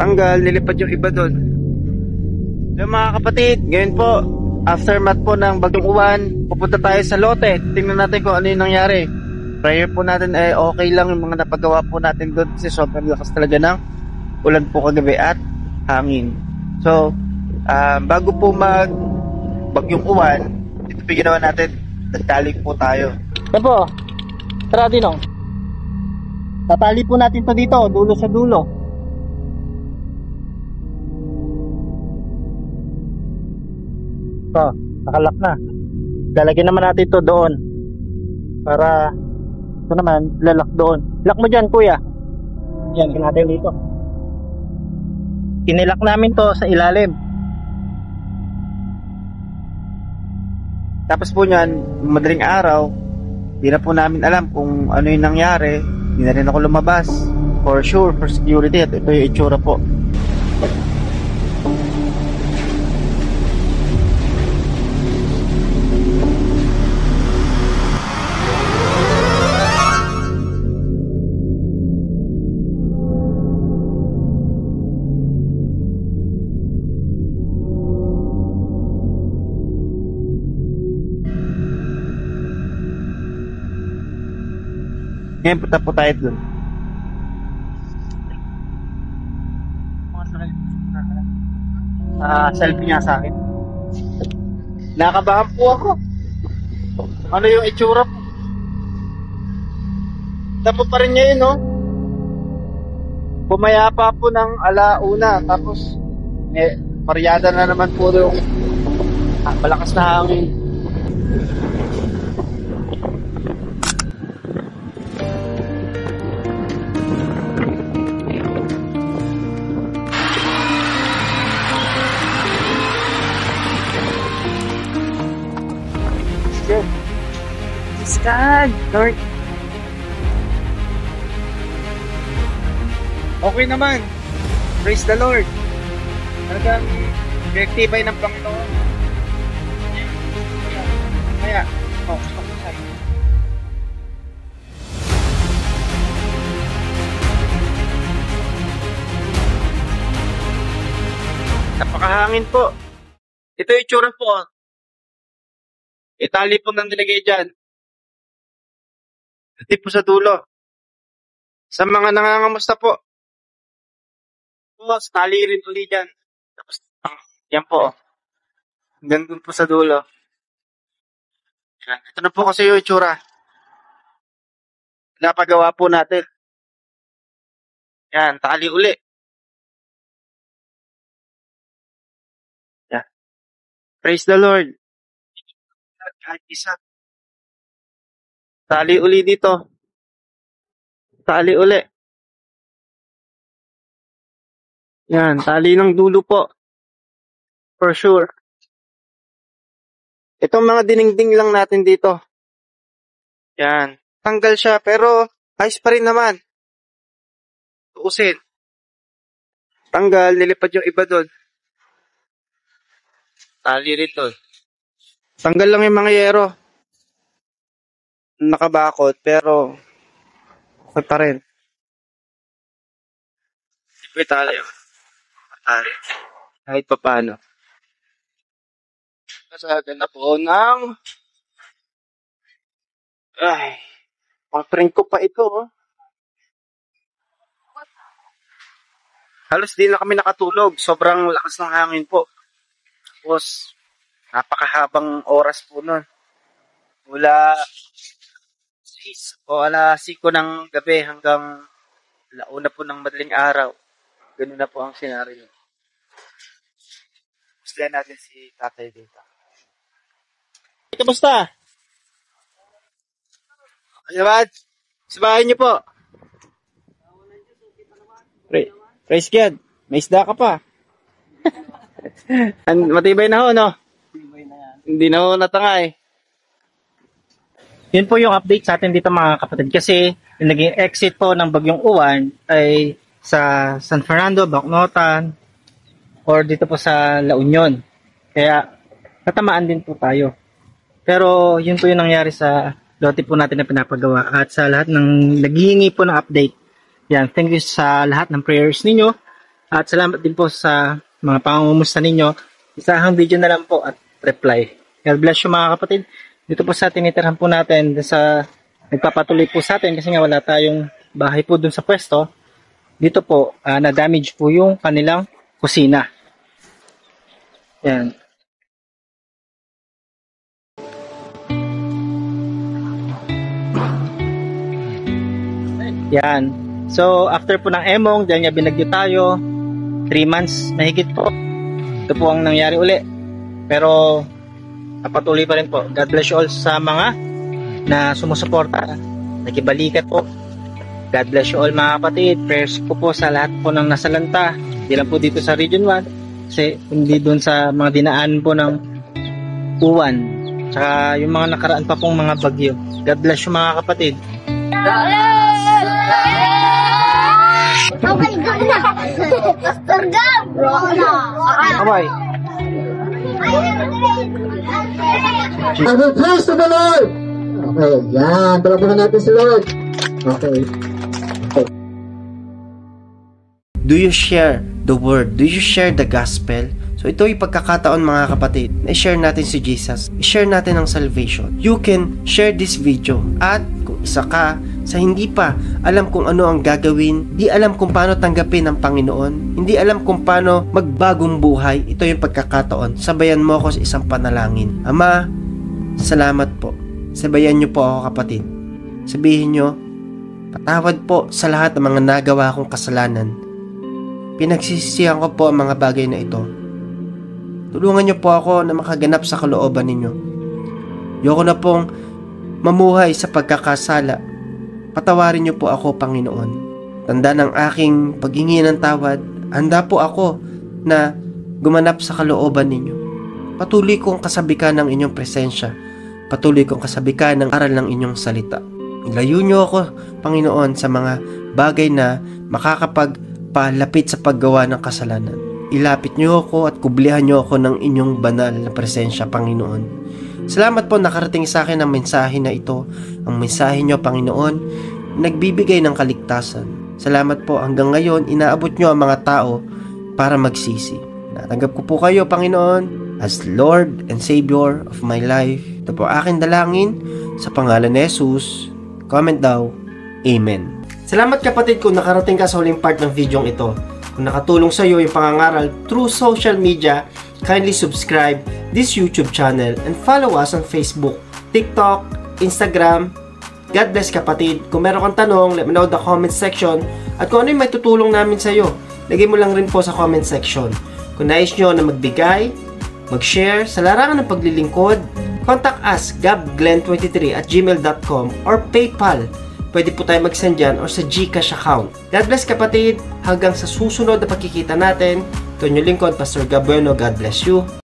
Tanggal, nilipad yung iba doon. So mga kapatid, ngayon po, aftermath po ng Bagyong Uwan, pupunta tayo sa lote. Tingnan natin kung ano yung nangyari. Prayer po natin okay lang yung mga napagawa po natin doon kasi sobrang lakas talaga ng ulan po kagabi at hangin. So, bago po mag Bagyong Uwan, ito po ginawa natin, nagtali po tayo. Yan po, tara Dinong. Tatali po natin to dito, dulo sa dulo. So, nakalak na. Lalagyan naman natin ito doon para ito naman lalak doon. Lock mo dyan kuya. Yan, natin dito. Kinilak namin to sa ilalim. Tapos po nyan, madaling araw, di na po namin alam kung ano yung nangyari. Di na rin ako lumabas. For sure, for security. At ito yung itsura po. Ngayon punta po tayo dun. Selfie nga sa akin. Nakabahan po ako. Ano yung itsura po? Tapos pa rin ngayon, no? Pumayapa po ng alauna. Tapos, paryada na naman po yung malakas na hangin. Praise God, Lord. Okay naman. Praise the Lord. Talagang reaktibay ng Panginoon. Kaya, napakahangin po. Ito yung itsura po. Itali po ng nilagay dyan. Ito po sa dulo. Sa mga nangangamusta po. Tali rin ulit dyan. Tapos, yan po. Hanggang dun po sa dulo. Ito na po kasi yung itsura. Napagawa po natin. Yan, tali uli. Yan. Praise the Lord. Kahit isa. Tali uli dito. Tali uli. Yan, tali ng dulo po. For sure. Itong mga diningding lang natin dito. Yan. Tanggal siya pero ayos pa rin naman. Tuusin. Tanggal, nilipad yung iba doon. Tali rito. Tanggal lang yung mga yero. Nakabakot pero okay pa rin. Ipit tali. Tali. Kahit pa paano. Kasagan na po ng pang-print ko pa ito. Oh. Halos di na kami nakatulog. Sobrang lakas ng hangin po. Tapos, napakahabang oras po nun. Mula 6 o alas 5 ng gabi hanggang launa po ng madaling araw. Ganun na po ang senaryo. Gusto natin si tatay dito. Kamusta? Salamat. Sa bahay niyo po. Praise God. May isda ka pa. Matibay na ho, no? Matibay na yan. Hindi na ho natangay. Yun po yung update sa atin dito mga kapatid. Kasi yung naging exit po ng Bagyong Uwan ay sa San Fernando, Bacnotan, or dito po sa La Union. Kaya natamaan din po tayo. Pero yun po yung nangyari sa lote po natin na pinapagawa. At sa lahat ng naghihingi po ng update, yan, thank you sa lahat ng prayers ninyo. At salamat din po sa mga pangungumusta ninyo. Isahang video na lang po at reply. God bless you mga kapatid. Dito po sa tinitirhan po natin, sa nagpapatuloy po sa atin kasi nga wala tayong bahay po dun sa pwesto. Dito po, na-damage po yung kanilang kusina. Yan. Yan. So, after po ng emong, dahil nga binagyo tayo, 3 months mahigit po. Ito po ang nangyari uli. Pero, patuloy pa rin po. God bless you all sa mga na sumusuporta. Nakibalikat po. God bless you all mga kapatid. Prayers po po sa lahat po ng nasalanta. Hindi lang po dito sa Region 1. Kasi hindi doon sa mga dinaan po ng uwan. Tsaka yung mga nakaraan pa pong mga bagyo. God bless you mga kapatid. Okay, go na. Pastor Gab. Bye-bye. I will praise to the Lord. Okay, yan. Palapakan natin si Lord. Okay. Do you share the word? Do you share the gospel? So ito yung pagkakataon mga kapatid na i-share natin si Jesus. I-share natin ang salvation. You can share this video. At kung isa ka sa hindi pa alam kung ano ang gagawin, di alam kung paano tanggapin ang Panginoon, hindi alam kung paano magbagong buhay, ito yung pagkakataon. Sabayan mo ako sa isang panalangin. Ama, salamat po. Sabayan niyo po ako kapatid. Sabihin niyo, patawad po sa lahat ng mga nagawa kong kasalanan. Pinagsisisihan ko po ang mga bagay na ito. Tulungan niyo po ako na makaganap sa kalooban ninyo. Ayoko na pong mamuhay sa pagkakasala. Patawarin niyo po ako, Panginoon. Tanda ng aking paghingi ng tawad, handa po ako na gumanap sa kalooban ninyo. Patuloy kong kasabikan ng inyong presensya. Patuloy kong kasabikan ng aral ng inyong salita. Ilayo niyo ako, Panginoon, sa mga bagay na makakapagpalapit sa paggawa ng kasalanan. Ilapit niyo ako at kublihan niyo ako ng inyong banal na presensya, Panginoon. Salamat po nakarating sa akin ang mensahe na ito. Ang mensahe niyo, Panginoon, nagbibigay ng kaligtasan. Salamat po hanggang ngayon, inaabot niyo ang mga tao para magsisi. Natanggap ko po kayo, Panginoon, as Lord and Savior of my life. Ito po aking dalangin sa pangalan ni Jesus. Comment daw, Amen. Salamat kapatid kung nakarating ka sa huling part ng video ito. Kung nakatulong sa iyo yung pangangaral through social media, kindly subscribe this YouTube channel and follow us on Facebook, TikTok, Instagram. God bless kapatid. Kung meron kang tanong, let me know in the comment section. At kung ano yung may tutulong namin sa iyo, lagay mo lang rin po sa comment section. Kung nais nyo na magbigay, mag-share sa larangan ng paglilingkod, contact us gabglenn23@gmail.com or PayPal. Pwede po tayo mag-send dyan or sa GCash account. God bless kapatid. Hanggang sa susunod na pagkikita natin. Ito yung lingkod, Pastor Gab Bueno. God bless you.